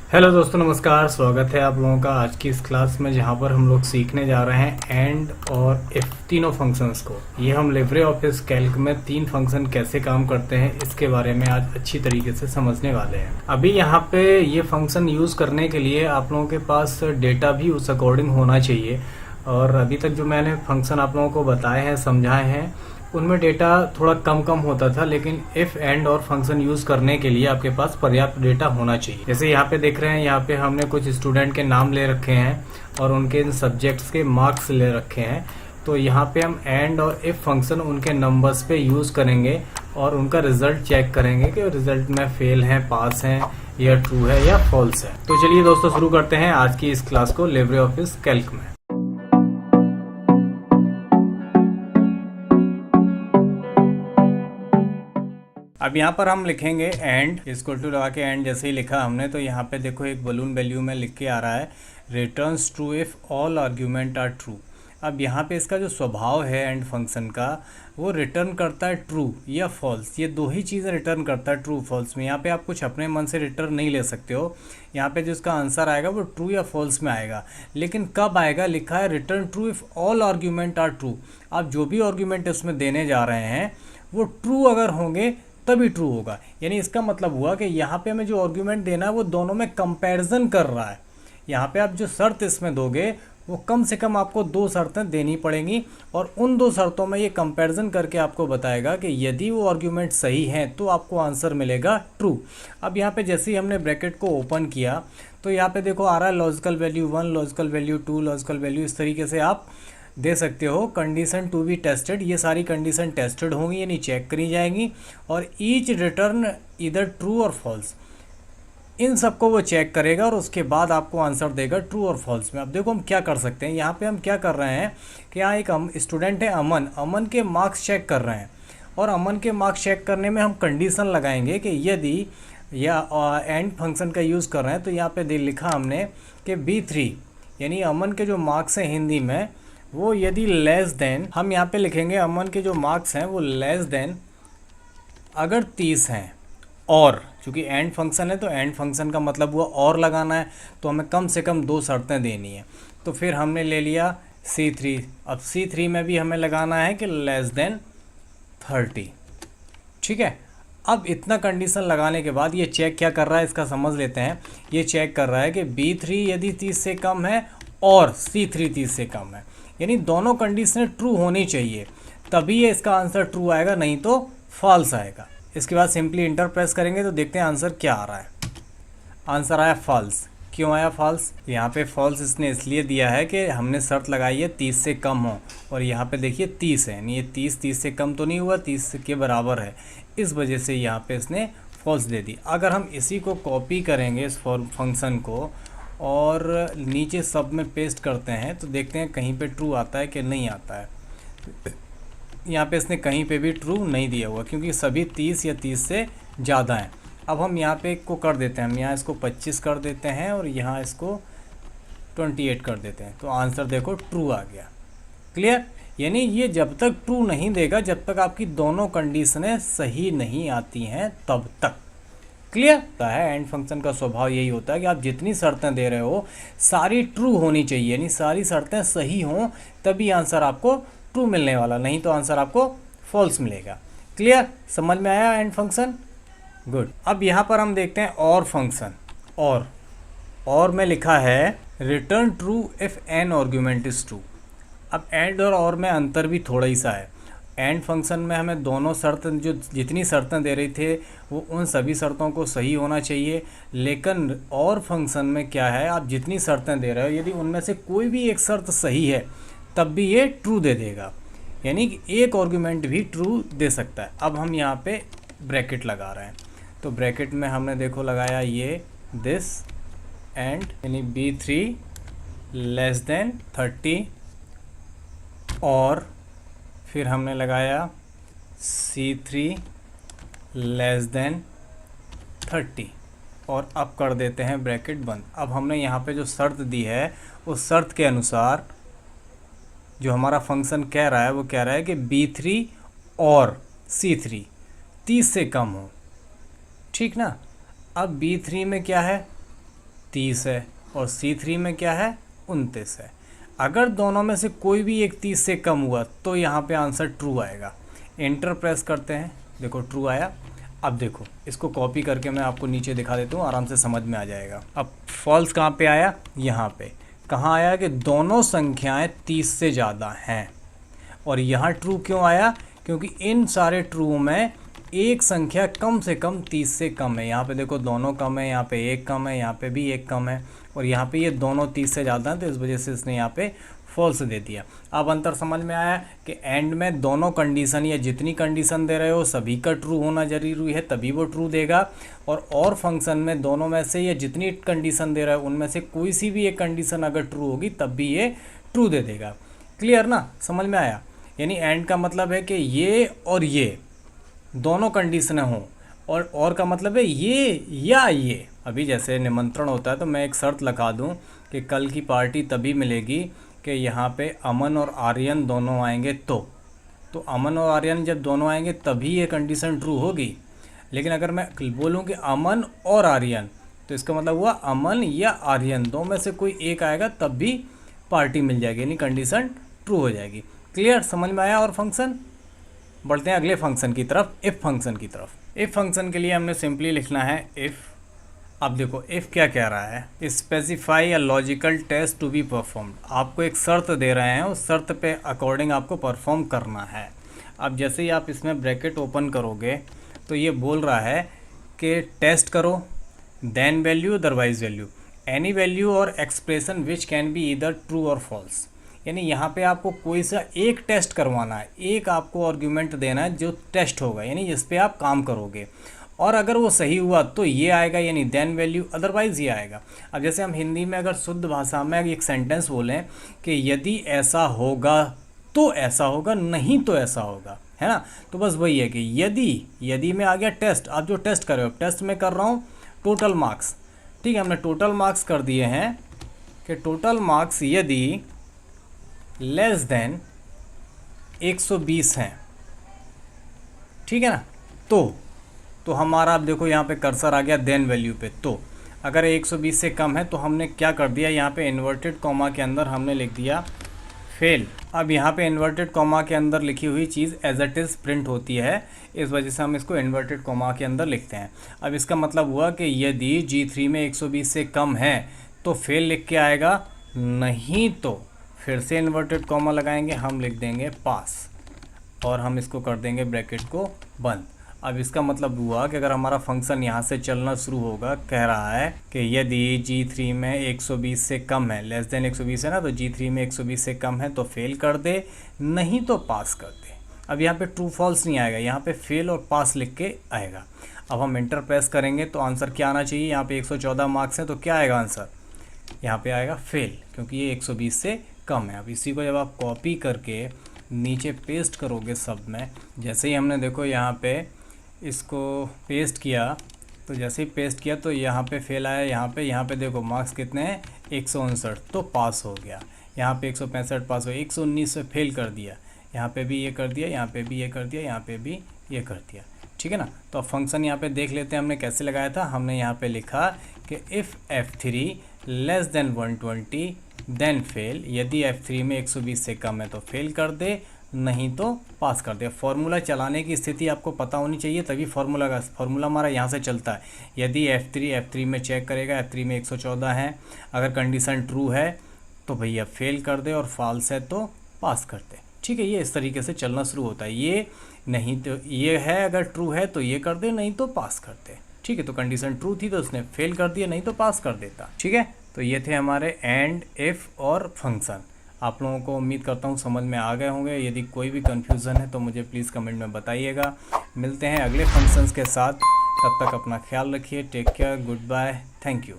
Hello दोस्तों, नमस्कार। स्वागत है आप लोगों का आज की इस क्लास में, जहां पर हम लोग सीखने जा रहे हैं एंड और इफ तीनों फंक्शंस को। ये हम लिब्रे ऑफिस कैल्क में तीन फंक्शन कैसे काम करते हैं इसके बारे में आज अच्छी तरीके से समझने वाले हैं। अभी यहाँ पे ये फंक्शन यूज करने के लिए आप लोगों के पास डेटा भी उस अकॉर्डिंग होना चाहिए। और अभी तक जो मैंने फंक्शन आप लोगों को बताए हैं, समझाए हैं, उनमें डेटा थोड़ा कम कम होता था, लेकिन इफ एंड और फंक्शन यूज करने के लिए आपके पास पर्याप्त डेटा होना चाहिए। जैसे यहाँ पे देख रहे हैं, यहाँ पे हमने कुछ स्टूडेंट के नाम ले रखे हैं और उनके इन सब्जेक्ट्स के मार्क्स ले रखे हैं। तो यहाँ पे हम एंड और इफ फंक्शन उनके नंबर्स पे यूज करेंगे और उनका रिजल्ट चेक करेंगे कि रिजल्ट में फेल है, पास है, या ट्रू है या फॉल्स है। तो चलिए दोस्तों, शुरू करते हैं आज की इस क्लास को लिब्रे ऑफिस कैल्क में। अब यहाँ पर हम लिखेंगे एंड इक्वल टू लगा के एंड जैसे ही लिखा हमने, तो यहाँ पे देखो एक बलून वैल्यू में लिख के आ रहा है returns true if all argument are true. अब यहाँ पे इसका जो स्वभाव है एंड फंक्शन का, वो रिटर्न करता है ट्रू या फॉल्स। ये दो ही चीज़ें रिटर्न करता है ट्रू फॉल्स में। यहाँ पे आप कुछ अपने मन से रिटर्न नहीं ले सकते हो। यहाँ पे जो इसका आंसर आएगा वो ट्रू या फॉल्स में आएगा, लेकिन कब आएगा, लिखा है return true if all argument are true. आप जो भी आर्ग्यूमेंट इसमें देने जा रहे हैं वो ट्रू अगर होंगे तभी ट्रू होगा। यानी इसका मतलब हुआ कि यहाँ पे हमें जो आर्ग्यूमेंट देना है वो दोनों में कंपैरिजन कर रहा है। यहाँ पे आप जो शर्त इसमें दोगे वो कम से कम आपको दो शर्तें देनी पड़ेंगी, और उन दो शर्तों में ये कंपैरिजन करके आपको बताएगा कि यदि वो आर्ग्यूमेंट सही हैं तो आपको आंसर मिलेगा ट्रू। अब यहाँ पे जैसे ही हमने ब्रैकेट को ओपन किया तो यहाँ पे देखो आ रहा है logical value 1, logical value 2, logical value, इस तरीके से आप दे सकते हो। कंडीशन टू बी टेस्टेड, ये सारी कंडीशन टेस्टेड होंगी यानी चेक करी जाएंगी, और ईच रिटर्न इधर ट्रू और फॉल्स, इन सबको वो चेक करेगा और उसके बाद आपको आंसर देगा ट्रू और फॉल्स में। अब देखो हम क्या कर सकते हैं, यहाँ पे हम क्या कर रहे हैं कि यहाँ एक स्टूडेंट है अमन, अमन के मार्क्स चेक कर रहे हैं, और अमन के मार्क्स चेक करने में हम कंडीशन लगाएंगे कि यदि या एंड फंक्शन का यूज़ कर रहे हैं, तो यहाँ पे लिखा हमने कि B3 यानी अमन के जो मार्क्स हैं हिंदी में, वो यदि लेस देन, हम यहाँ पे लिखेंगे अमन के जो मार्क्स हैं वो लेस देन अगर 30 हैं, और चूँकि एंड फंक्शन है तो एंड फंक्शन का मतलब हुआ और लगाना है, तो हमें कम से कम दो शर्तें देनी है। तो फिर हमने ले लिया C3। अब C3 में भी हमें लगाना है कि लेस देन 30। ठीक है। अब इतना कंडीशन लगाने के बाद ये चेक क्या कर रहा है इसका समझ लेते हैं। ये चेक कर रहा है कि B3 यदि 30 से कम है और C3 30 से कम है, यानी दोनों कंडीशनें ट्रू होनी चाहिए, तभी ये इसका आंसर ट्रू आएगा, नहीं तो फॉल्स आएगा। इसके बाद सिंपली इंटर प्रेस करेंगे तो देखते हैं आंसर क्या आ रहा है। आंसर आया फॉल्स। क्यों आया फॉल्स? यहाँ पे फॉल्स इसने इसलिए दिया है कि हमने शर्त लगाई है 30 से कम हो, और यहाँ पे देखिए 30 है, यानी ये 30 से कम तो नहीं हुआ, 30 के बराबर है, इस वजह से यहाँ पे इसने फॉल्स दे दी। अगर हम इसी को कॉपी करेंगे इस फंक्शन को और नीचे सब में पेस्ट करते हैं तो देखते हैं कहीं पे ट्रू आता है कि नहीं आता है। यहाँ पे इसने कहीं पे भी ट्रू नहीं दिया हुआ, क्योंकि सभी 30 या 30 से ज़्यादा हैं। अब हम यहाँ पे को कर देते हैं, हम यहाँ इसको 25 कर देते हैं और यहाँ इसको 28 कर देते हैं, तो आंसर देखो ट्रू आ गया। क्लियर? यानी ये जब तक ट्रू नहीं देगा जब तक आपकी दोनों कंडीशनें सही नहीं आती हैं तब तक। क्लियर है? एंड फंक्शन का स्वभाव यही होता है कि आप जितनी शर्तें दे रहे हो सारी ट्रू होनी चाहिए, यानी सारी शर्तें सही हों तभी आंसर आपको ट्रू मिलने वाला, नहीं तो आंसर आपको फॉल्स मिलेगा। क्लियर? समझ में आया एंड फंक्शन? गुड। अब यहाँ पर हम देखते हैं और फंक्शन। और में लिखा है return true if an argument is true. अब एंड और में अंतर भी थोड़ा ही सा है। एंड फंक्शन में हमें दोनों शर्त, जो जितनी शर्तें दे रही थे वो उन सभी शर्तों को सही होना चाहिए, लेकिन और फंक्शन में क्या है, आप जितनी शर्तें दे रहे हो यदि उनमें से कोई भी एक शर्त सही है तब भी ये ट्रू दे देगा, यानी कि एक आर्ग्यूमेंट भी ट्रू दे सकता है। अब हम यहाँ पे ब्रैकेट लगा रहे हैं, तो ब्रैकेट में हमने देखो लगाया ये दिस एंड, यानी B3 लेस देन 30, और फिर हमने लगाया C3 लेस देन 30, और अब कर देते हैं ब्रैकेट बंद। अब हमने यहाँ पे जो शर्त दी है उस शर्त के अनुसार जो हमारा फंक्शन कह रहा है वो कह रहा है कि B3 और C3 30 से कम हो। ठीक ना? अब B3 में क्या है, 30 है और C3 में क्या है 29 है। अगर दोनों में से कोई भी एक 30 से कम हुआ तो यहाँ पे आंसर ट्रू आएगा। एंटर प्रेस करते हैं, देखो ट्रू आया। अब देखो इसको कॉपी करके मैं आपको नीचे दिखा देता हूँ, आराम से समझ में आ जाएगा। अब फॉल्स कहाँ पे आया, यहाँ पे। कहाँ आया कि दोनों संख्याएं 30 से ज़्यादा हैं। और यहाँ ट्रू क्यों आया, क्योंकि इन सारे ट्रू में एक संख्या कम से कम 30 से कम है। यहाँ पे देखो दोनों कम है, यहाँ पे एक कम है, यहाँ पे भी एक कम है, और यहाँ पे ये दोनों 30 से ज़्यादा हैं, तो इस वजह से इसने यहाँ पे फॉल्स दे दिया। अब अंतर समझ में आया कि एंड में दोनों कंडीशन या जितनी कंडीशन दे रहे हो सभी का ट्रू होना जरूरी है, तभी वो ट्रू देगा। और फंक्शन में दोनों में से या जितनी कंडीशन दे रहा है उनमें से कोई सी भी एक कंडीशन अगर ट्रू होगी तब भी ये ट्रू दे देगा। क्लियर ना, समझ में आया। यानी एंड का मतलब है कि ये और ये दोनों कंडीशनें हों, और का मतलब है ये या ये। अभी जैसे निमंत्रण होता है तो मैं एक शर्त लगा दूं कि कल की पार्टी तभी मिलेगी कि यहाँ पे अमन और आर्यन दोनों आएंगे, तो अमन और आर्यन जब दोनों आएंगे तभी ये कंडीशन ट्रू होगी। लेकिन अगर मैं बोलूँ कि अमन और आर्यन, तो इसका मतलब हुआ अमन या आर्यन दो में से कोई एक आएगा तब भी पार्टी मिल जाएगी, यानी कंडीशन ट्रू हो जाएगी। क्लियर, समझ में आया। और फंक्शन बढ़ते हैं अगले फंक्शन की तरफ, इफ़ फंक्शन की तरफ। इफ़ फंक्शन के लिए हमने सिंपली लिखना है इफ़। अब देखो इफ़ क्या कह रहा है, specify a logical test to be performed. आपको एक शर्त दे रहे हैं, उस शर्त पे अकॉर्डिंग आपको परफॉर्म करना है। अब जैसे ही आप इसमें ब्रैकेट ओपन करोगे तो ये बोल रहा है कि टेस्ट करो, then value otherwise value, any value or expression which can be either true or false. यानी यहाँ पे आपको कोई सा एक टेस्ट करवाना है, एक आपको आर्ग्यूमेंट देना है जो टेस्ट होगा, यानी जिस पे आप काम करोगे। और अगर वो सही हुआ तो ये आएगा, यानी देन वैल्यू, अदरवाइज ये आएगा। अब जैसे हम हिंदी में अगर शुद्ध भाषा में एक सेंटेंस बोलें कि यदि ऐसा होगा तो ऐसा होगा, नहीं तो ऐसा होगा, है ना। तो बस वही है कि यदि में आ गया टेस्ट। आप जो टेस्ट कर रहे हो, टेस्ट में कर रहा हूँ टोटल मार्क्स, ठीक है। हमने टोटल मार्क्स कर दिए हैं कि टोटल मार्क्स यदि लेस देन 120 हैं, ठीक है ना। तो हमारा अब देखो यहाँ पे कर्सर आ गया देन वैल्यू पे। तो अगर 120 से कम है तो हमने क्या कर दिया, यहाँ पे इन्वर्टेड कॉमा के अंदर हमने लिख दिया फेल। अब यहाँ पे इन्वर्टेड कॉमा के अंदर लिखी हुई चीज़ एज इट इज़ प्रिंट होती है, इस वजह से हम इसको इन्वर्टेड कॉमा के अंदर लिखते हैं। अब इसका मतलब हुआ कि यदि G3 में 120 से कम है तो फेल लिख के आएगा, नहीं तो फिर से इन्वर्टेड कॉमा लगाएंगे, हम लिख देंगे पास, और हम इसको कर देंगे ब्रैकेट को बंद। अब इसका मतलब हुआ कि अगर हमारा फंक्शन यहाँ से चलना शुरू होगा, कह रहा है कि यदि G3 में 120 से कम है, लेस देन 120 है ना, तो G3 में 120 से कम है तो फेल कर दे, नहीं तो पास कर दे। अब यहाँ पे ट्रू फॉल्स नहीं आएगा, यहाँ पे फेल और पास लिख के आएगा। अब हम एंटर प्रेस करेंगे तो आंसर क्या आना चाहिए, यहाँ पे 114 मार्क्स हैं तो क्या आएगा आंसर, यहाँ पे आएगा फेल, क्योंकि ये 120 से कम है। अब इसी को जब आप कॉपी करके नीचे पेस्ट करोगे सब में, जैसे ही हमने देखो यहाँ पे इसको पेस्ट किया, तो जैसे ही पेस्ट किया तो यहाँ पे फेल आया, यहाँ पे देखो मार्क्स कितने हैं 159, तो पास हो गया। यहाँ पे 165 पास हो, 119 से फेल कर दिया, यहाँ पे भी ये कर दिया, यहाँ पे भी ये कर दिया, यहाँ पे भी ये कर दिया, ठीक है ना। तो अब फंक्शन यहाँ पे देख लेते हैं हमने कैसे लगाया था। हमने यहाँ पे लिखा कि if F3 less than 120 then fail, यदि F3 में 120 से कम है तो फेल कर दे, नहीं तो पास कर दे। फार्मूला चलाने की स्थिति आपको पता होनी चाहिए, तभी फार्मूला हमारा यहाँ से चलता है। यदि F3 में चेक करेगा, F3 में 114 है, अगर कंडीशन ट्रू है तो भैया फेल कर दे, और फॉल्स है तो पास कर दे, ठीक है। ये इस तरीके से चलना शुरू होता है। ये नहीं तो ये है, अगर ट्रू है तो ये कर दे, नहीं तो पास कर दे, ठीक है। तो कंडीशन ट्रू थी तो उसने फेल कर दिया, नहीं तो पास कर देता, ठीक है। तो ये थे हमारे एंड, इफ़ और फंक्शन। आप लोगों को उम्मीद करता हूँ समझ में आ गए होंगे। यदि कोई भी कन्फ्यूज़न है तो मुझे प्लीज़ कमेंट में बताइएगा। मिलते हैं अगले फंक्शंस के साथ, तब तक अपना ख्याल रखिए। Take care, good bye, thank you.